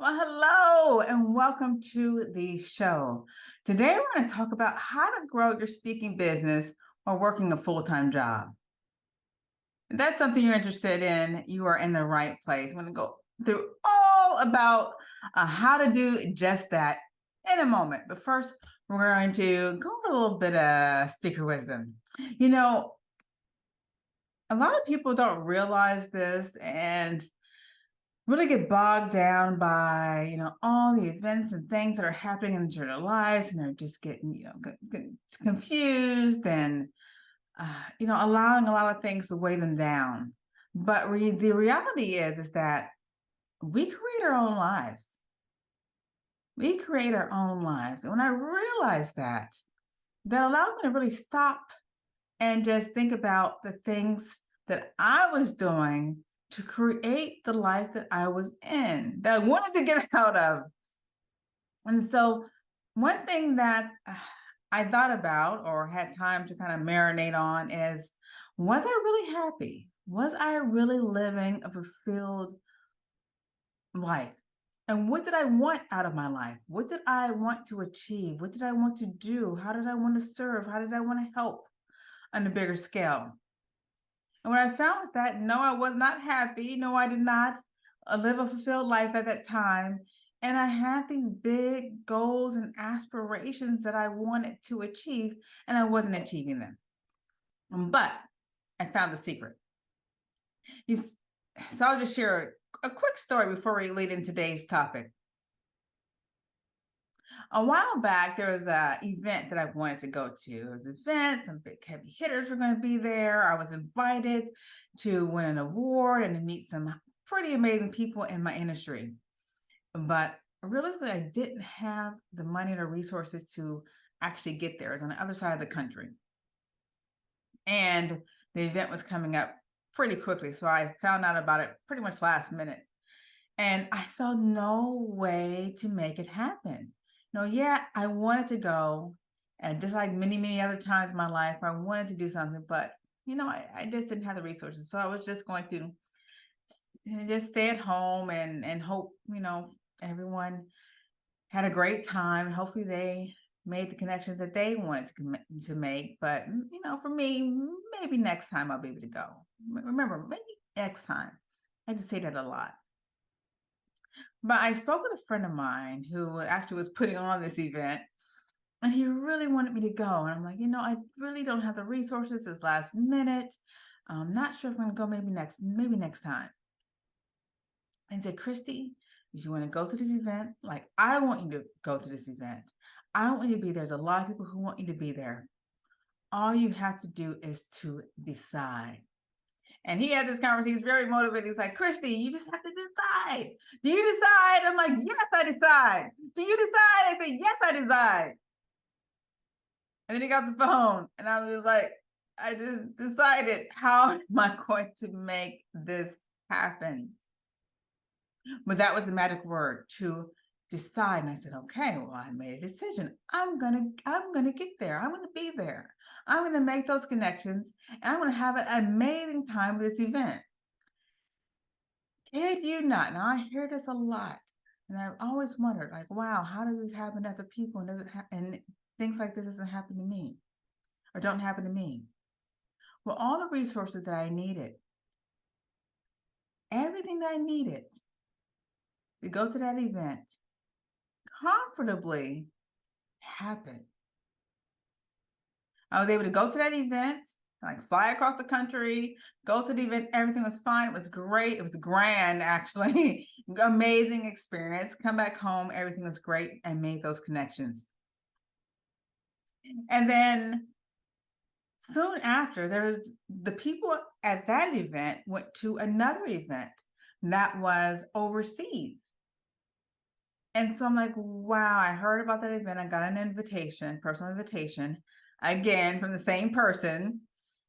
Well, hello and welcome to the show. Today, we're going to talk about how to grow your speaking business while working a full-time job. If that's something you're interested in, you are in the right place. I'm going to go through all about how to do just that in a moment. But first, we're going to go over a little bit of speaker wisdom. You know, a lot of people don't realize this and really get bogged down by, all the events and things that are happening in their lives, and they're just getting, confused and, allowing a lot of things to weigh them down. But the reality is that we create our own lives. We create our own lives. And when I realized that allowed me to really stop and just think about the things that I was doing to create the life that I was in, that I wanted to get out of. And so one thing that I thought about or had time to kind of marinate on is, was I really happy? Was I really living a fulfilled life? And what did I want out of my life? What did I want to achieve? What did I want to do? How did I want to serve? How did I want to help on a bigger scale? And what I found was that no, I was not happy. No, I did not live a fulfilled life at that time. And I had these big goals and aspirations that I wanted to achieve, and I wasn't achieving them. But I found the secret. So I'll just share a quick story before we lead into today's topic. A while back, there was an event that I wanted to go to. It was an event, some big heavy hitters were going to be there. I was invited to win an award and to meet some pretty amazing people in my industry. But realistically, I didn't have the money or the resources to actually get there. It's on the other side of the country. And the event was coming up pretty quickly. So I found out about it pretty much last minute. And I saw no way to make it happen. I wanted to go, and just like many, many other times in my life, I wanted to do something, but I just didn't have the resources. So I was just going to just stay at home and hope, everyone had a great time. Hopefully they made the connections that they wanted to make. But, for me, maybe next time I'll be able to go. Remember, maybe next time. I just say that a lot. But I spoke with a friend of mine who actually was putting on this event, and he really wanted me to go. And I'm like, I really don't have the resources. It's last minute. I'm not sure if I'm going to go maybe next time. And he said, Christie, if you want to go to this event, like I want you to go to this event. I want you to be there. There's a lot of people who want you to be there. All you have to do is to decide. And he had this conversation. He's very motivated. He's like, Christie, you just have to decide. Do you decide? I'm like, yes, I decide. Do you decide? I say, yes, I decide. And then he got the phone, and I was like, I just decided, how am I going to make this happen? But that was the magic word, to decide. And I said, okay, well, I made a decision. I'm gonna get there. I'm gonna be there. I'm gonna make those connections, and I'm gonna have an amazing time with this event. Kid you not. Now I hear this a lot, and I've always wondered, like, wow, how does this happen to other people, and and things like this doesn't happen to me, or don't happen to me? Well, all the resources that I needed, everything that I needed to go to that event comfortably happened. I was able to go to that event, like fly across the country, go to the event. Everything was fine. It was great. It was grand, actually. Amazing experience. Come back home. Everything was great, and made those connections. And then soon after, there's the people at that event went to another event that was overseas. And so I'm like, wow, I heard about that event. I got an invitation, personal invitation, again, from the same person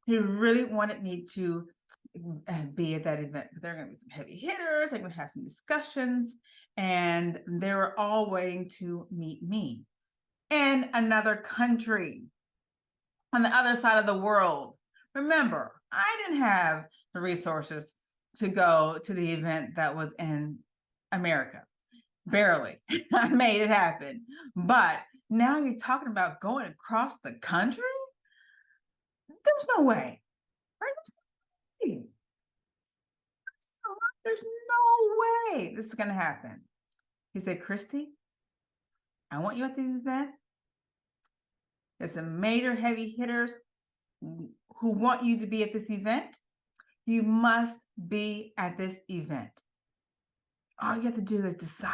who really wanted me to be at that event. There are going to be some heavy hitters. They're going to have some discussions, and they were all waiting to meet me in another country on the other side of the world. Remember, I didn't have the resources to go to the event that was in America. barely. I made it happen. But now you're talking about going across the country? There's no way. Right? There's no way this is going to happen. He said, Christie, I want you at this event. There's some major heavy hitters who want you to be at this event. You must be at this event. All you have to do is decide.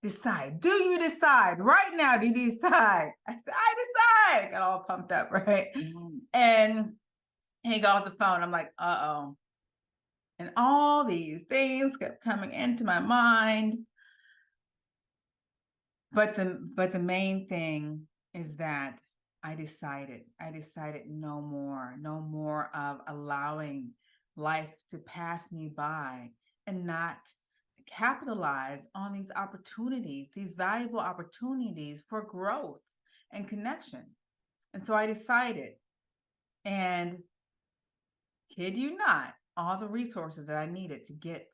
Decide. Do you decide? Right now, do you decide? I said, I decide. I got all pumped up, right? And he got off the phone. I'm like, uh-oh. And all these things kept coming into my mind. But the main thing is that I decided no more of allowing life to pass me by and not capitalize on these opportunities, these valuable opportunities for growth and connection. And so I decided, and kid you not, all the resources that I needed to get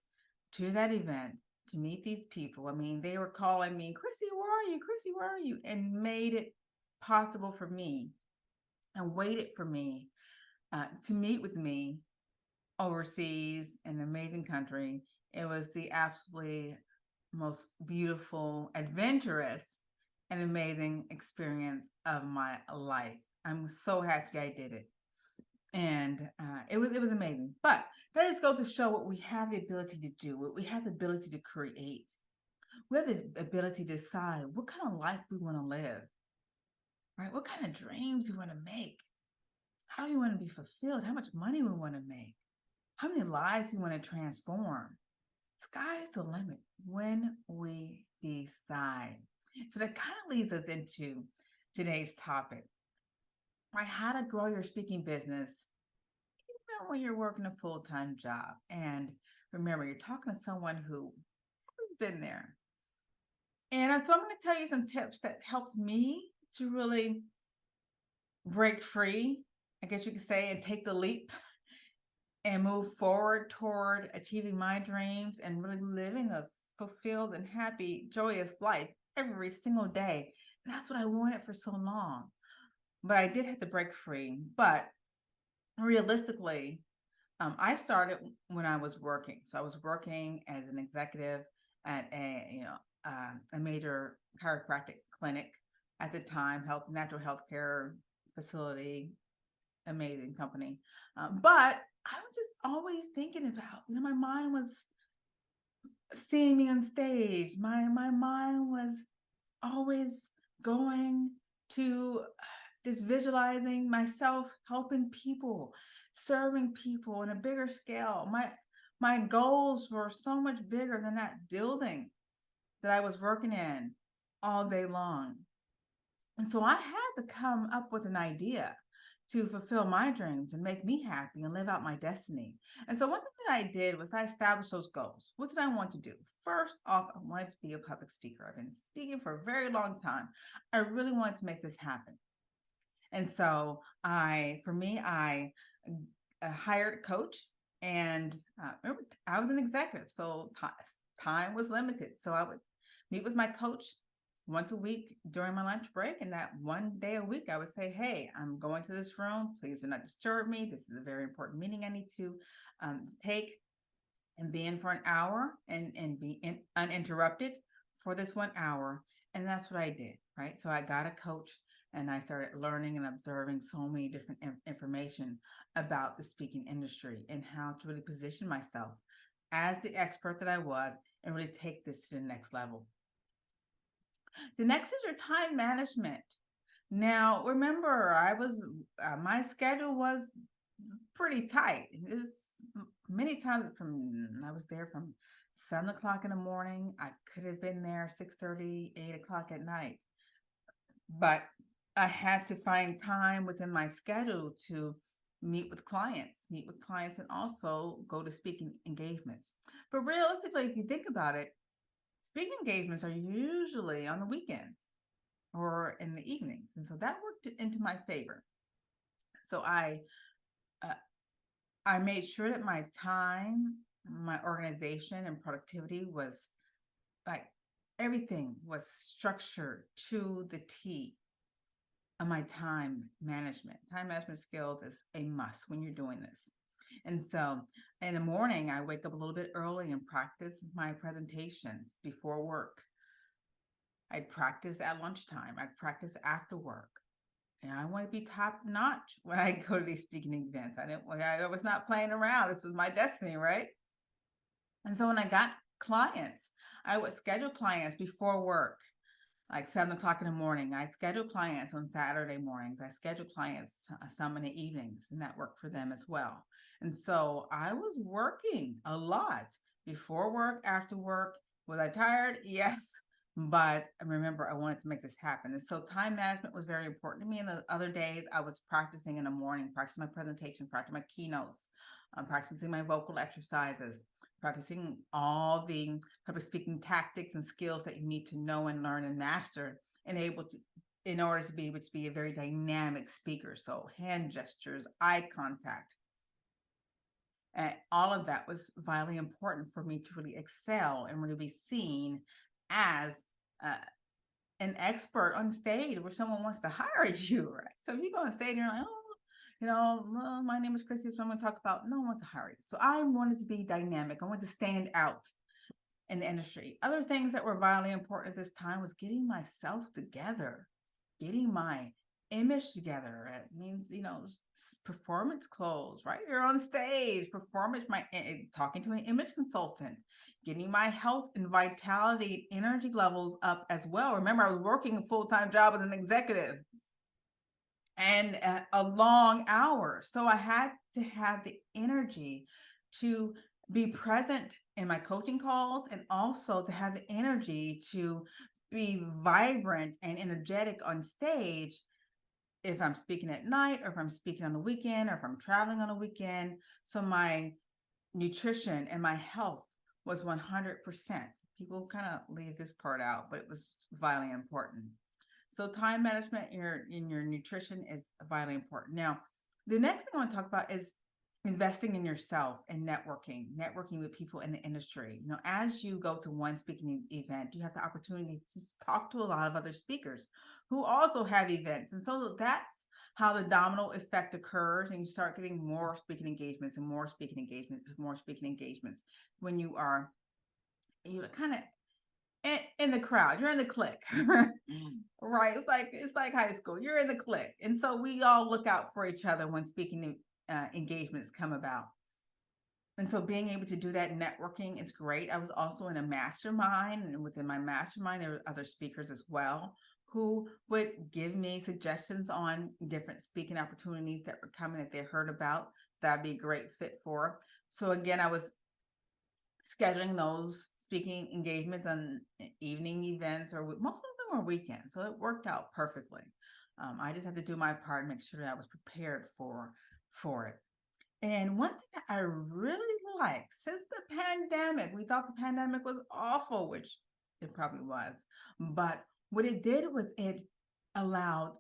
to that event, to meet these people. I mean, they were calling me, Chrissy, where are you? Chrissy, where are you? And made it possible for me and waited for me to meet with me overseas in an amazing country. It was the absolutely most beautiful, adventurous, and amazing experience of my life. I'm so happy I did it. And it was amazing. But that just goes to show what we have the ability to do, what we have the ability to create. We have the ability to decide what kind of life we want to live, right? What kind of dreams we want to make, how we want to be fulfilled, how much money we want to make, how many lives we want to transform. Sky's the limit when we decide. So that kind of leads us into today's topic, right? How to grow your speaking business even when you're working a full-time job. And remember, you're talking to someone who has been there. And so I'm going to tell you some tips that helped me to really break free, I guess you could say, and take the leap and move forward toward achieving my dreams and really living a fulfilled and happy, joyous life every single day. And that's what I wanted for so long. But I did have to break free. But realistically, I started when I was working. So I was working as an executive at a major chiropractic clinic at the time, natural health care facility, amazing company. But I was just always thinking about, my mind was seeing me on stage. My mind was always going to just visualizing myself helping people, serving people on a bigger scale. My goals were so much bigger than that building that I was working in all day long. And so I had to come up with an idea to fulfill my dreams and make me happy and live out my destiny. And so one thing that I did was I established those goals. What did I want to do? First off, I wanted to be a public speaker. I've been speaking for a very long time. I really wanted to make this happen. And so I hired a coach, and remember, I was an executive, so time was limited. So I would meet with my coach once a week during my lunch break. And that one day a week, I would say, hey, I'm going to this room. Please do not disturb me. This is a very important meeting I need to take and be in for an hour and be uninterrupted for this 1 hour. And that's what I did, right? So I got a coach and I started learning and observing so many different information about the speaking industry and how to really position myself as the expert that I was and really take this to the next level. The next is your time management. Now, remember, my schedule was pretty tight. It was many times I was there from 7 o'clock in the morning. I could have been there 6:30, 8 o'clock at night. But I had to find time within my schedule to meet with clients and also go to speaking engagements. But realistically, if you think about it, speaking engagements are usually on the weekends or in the evenings. And so that worked into my favor. So I made sure that my time, my organization, and productivity was like everything was structured to the T of my time management. Time management skills is a must when you're doing this. And so in the morning, I wake up a little bit early and practice my presentations before work. I'd practice at lunchtime. I'd practice after work. And I want to be top notch when I go to these speaking events. I was not playing around. This was my destiny, right? And so when I got clients, I would schedule clients before work, like 7 o'clock in the morning. I'd schedule clients on Saturday mornings. I schedule clients some in the evenings, and that worked for them as well. And so I was working a lot before work, after work. Was I tired? Yes. But remember, I wanted to make this happen. And so time management was very important to me. And the other days I was practicing in the morning, practicing my presentation, practicing my keynotes, practicing my vocal exercises, practicing all the public speaking tactics and skills that you need to know and learn and master in order to be able to be a very dynamic speaker. So hand gestures, eye contact, and all of that was vitally important for me to really excel and really be seen as uh, an expert on stage where someone wants to hire you, right? So if you go on stage and you're like, well, my name is Christie, so I'm going to talk about, no one wants to hire you. So I wanted to be dynamic. I wanted to stand out in the industry. Other things that were vitally important at this time was getting myself together, getting my image together. It means, performance clothes, right? You're on stage, performance, talking to an image consultant, getting my health and vitality and energy levels up as well. Remember, I was working a full-time job as an executive and a long hour. So I had to have the energy to be present in my coaching calls and also to have the energy to be vibrant and energetic on stage if I'm speaking at night or if I'm speaking on the weekend or if I'm traveling on a weekend. So my nutrition and my health was 100%. People kind of leave this part out, but it was vitally important. So time management in your nutrition is vitally important. Now, the next thing I want to talk about is investing in yourself and networking with people in the industry. As you go to one speaking event, you have the opportunity to talk to a lot of other speakers who also have events. And so that's how the domino effect occurs, and you start getting more speaking engagements and more speaking engagements, more speaking engagements when you are kind of in the crowd. You're in the clique. Right? It's like high school. You're in the clique, and so we all look out for each other when speaking engagements come about. And so being able to do that networking is great. I was also in a mastermind, and within my mastermind, there were other speakers as well who would give me suggestions on different speaking opportunities that were coming that they heard about that'd be a great fit for. So again, I was scheduling those speaking engagements on evening events, or most of them were weekends. So it worked out perfectly. I just had to do my part and make sure that I was prepared for it. And one thing that I really like since the pandemic, we thought the pandemic was awful, which it probably was, but what it did was it allowed,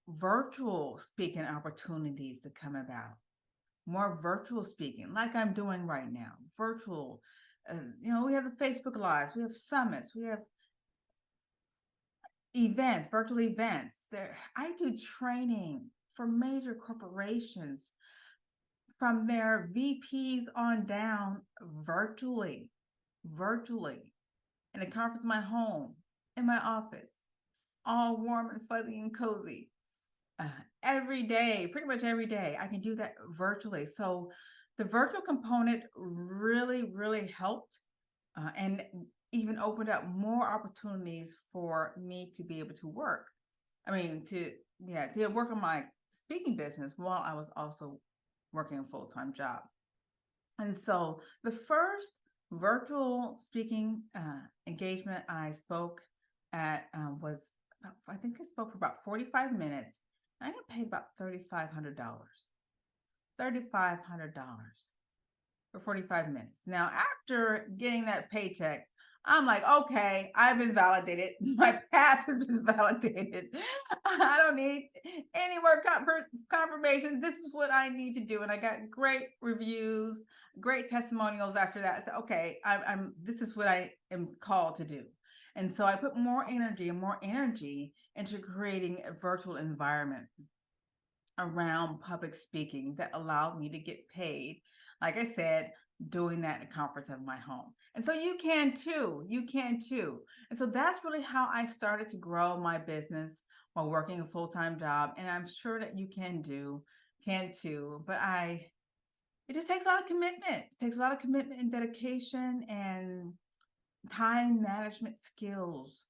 virtual speaking opportunities to come about, more virtual speaking, like I'm doing right now, virtual. We have the Facebook Lives, we have summits, we have events, virtual events. I do training for major corporations from their VPs on down virtually, in the conference of my home, in my office, all warm and fuzzy and cozy. Every day, pretty much every day, I can do that virtually. So the virtual component really, really helped and even opened up more opportunities for me to be able to work. To work on my speaking business while I was also working a full-time job. And so the first virtual speaking engagement I spoke at was, I think I spoke for about 45 minutes. I got paid about $3,500. $3,500 for 45 minutes. Now, after getting that paycheck, I'm like, okay, I've been validated. My path has been validated. I don't need any more confirmation. This is what I need to do. And I got great reviews, great testimonials after that. So, okay, this is what I am called to do. And so I put more energy into creating a virtual environment around public speaking that allowed me to get paid. Like I said, doing that in the comforts of my home. And so you can too. You can too. And so that's really how I started to grow my business while working a full-time job. And I'm sure that you can too. But it just takes a lot of commitment. It takes a lot of commitment and dedication and time management skills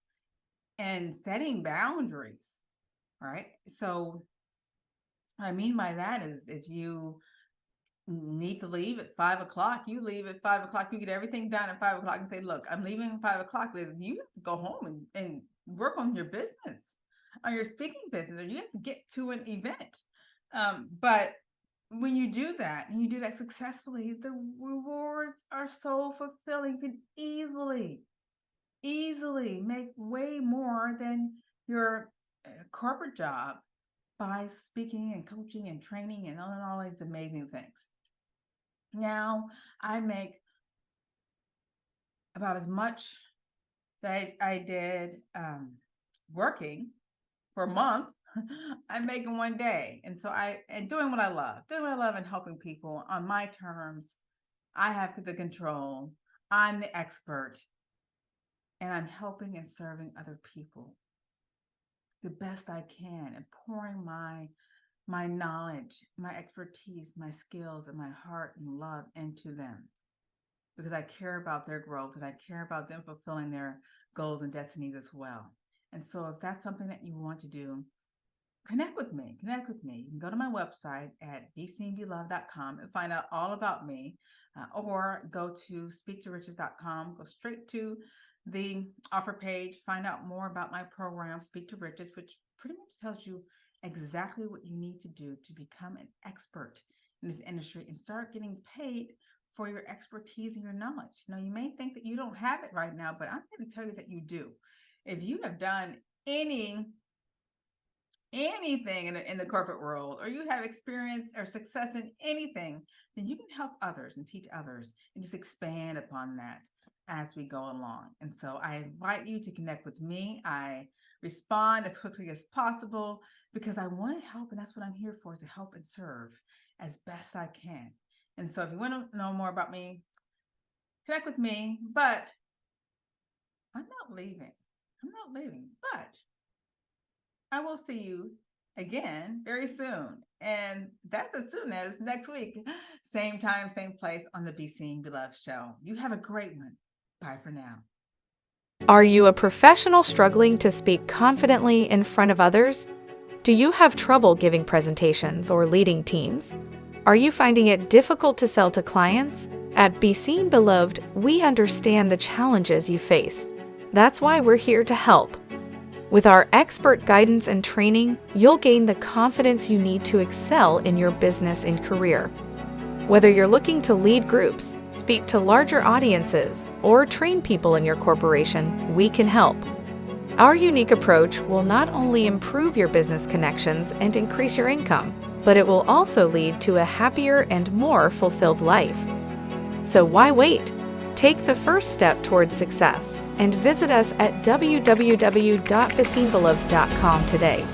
and setting boundaries. Right. So what I mean by that is if you need to leave at 5 o'clock, you leave at 5 o'clock, you get everything done at 5 o'clock and say, look, I'm leaving at 5 o'clock. But you have to go home and work on your business, on your speaking business, or you have to get to an event. But when you do that and you do that successfully, the rewards are so fulfilling. You can easily make way more than your corporate job by speaking and coaching and training and all these amazing things. Now I make about as much that I did working for a month. I'm making one day. And so doing what I love and helping people on my terms. I have the control. I'm the expert, and I'm helping and serving other people the best I can and pouring my knowledge, my expertise, my skills, and my heart and love into them because I care about their growth and I care about them fulfilling their goals and destinies as well. And so if that's something that you want to do, connect with me. You can go to my website at beseenbeloved.com and find out all about me, or go to speaktoriches.com, go straight to the offer page, find out more about my program, Speak to Riches, which pretty much tells you exactly what you need to do to become an expert in this industry and start getting paid for your expertise and your knowledge. You may think that you don't have it right now, but I'm here to tell you that you do. If you have done anything in the corporate world, or you have experience or success in anything, then you can help others and teach others and just expand upon that as we go along. And so I invite you to connect with me. I respond as quickly as possible because I want to help, and that's what I'm here for, is to help and serve as best I can. And so if you want to know more about me, connect with me. But I'm not leaving, but I will see you again very soon. And that's as soon as next week. Same time, same place on the Be Seen, Be Loved show. You have a great one. Bye for now. Are you a professional struggling to speak confidently in front of others? Do you have trouble giving presentations or leading teams? Are you finding it difficult to sell to clients? At Be Seen, Beloved, we understand the challenges you face. That's why we're here to help. With our expert guidance and training, you'll gain the confidence you need to excel in your business and career. Whether you're looking to lead groups, speak to larger audiences, or train people in your corporation, we can help. Our unique approach will not only improve your business connections and increase your income, but it will also lead to a happier and more fulfilled life. So why wait? Take the first step towards success and visit us at www.beseenbeloved.com today.